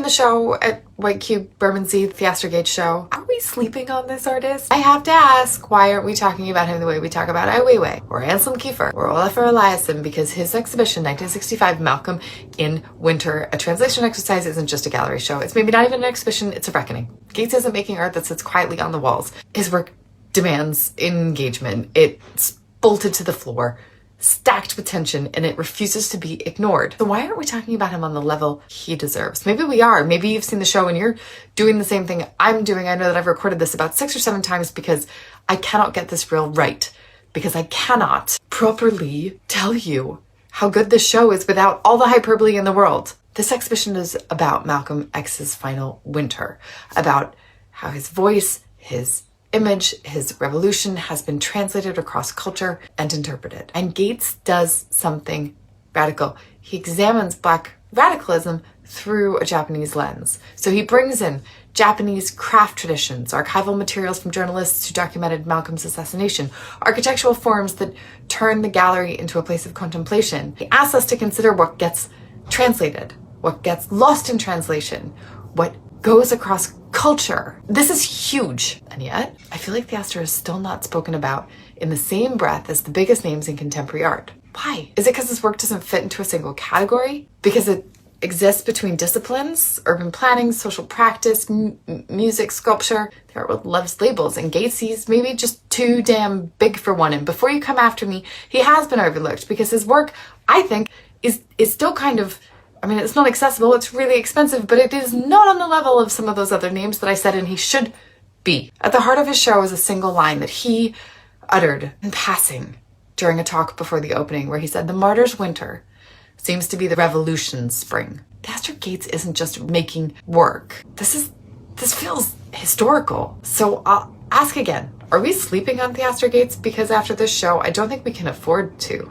watching the show at White Cube, Bermondsey, Theaster Gates show. Are we sleeping on this artist? I have to ask, why aren't we talking about him the way we talk about Ai Weiwei, or Anselm Kiefer, or Olafur Eliasson? Because his exhibition, 1965, Malcolm in Winter, a translation exercise, isn't just a gallery show. It's maybe not even an exhibition, it's a reckoning. Gates isn't making art that sits quietly on the walls. His work demands engagement. It's bolted to the floor, stacked with tension, and it refuses to be ignored. So why aren't we talking about him on the level he deserves? Maybe we are. Maybe you've seen the show and you're doing the same thing I'm doing. I know that I've recorded this about 6 or 7 times because I cannot get this reel right. Because I cannot properly tell you how good this show is without all the hyperbole in the world. This exhibition is about Malcolm X's final winter, about how his voice, his image, his revolution has been translated across culture and interpreted. And Gates does something radical. He examines Black radicalism through a Japanese lens. So he brings in Japanese craft traditions, archival materials from journalists who documented Malcolm's assassination, architectural forms that turn the gallery into a place of contemplation. He asks us to consider what gets translated, what gets lost in translation, what goes across culture. This is huge. And yet, I feel like Theaster is still not spoken about in the same breath as the biggest names in contemporary art. Why? Is it because his work doesn't fit into a single category? Because it exists between disciplines, urban planning, social practice, music, sculpture? The art world loves labels, and Gates, he's maybe just too damn big for one. And before you come after me, he has been overlooked because his work, I think, is still kind of, I mean, it's not accessible, it's really expensive, but it is not on the level of some of those other names that I said, and he should be. At the heart of his show is a single line that he uttered in passing during a talk before the opening, where he said, "The martyr's winter seems to be the revolution's spring." Theaster Gates isn't just making work. This feels historical. So I'll ask again, are we sleeping on Theaster Gates? Because after this show, I don't think we can afford to.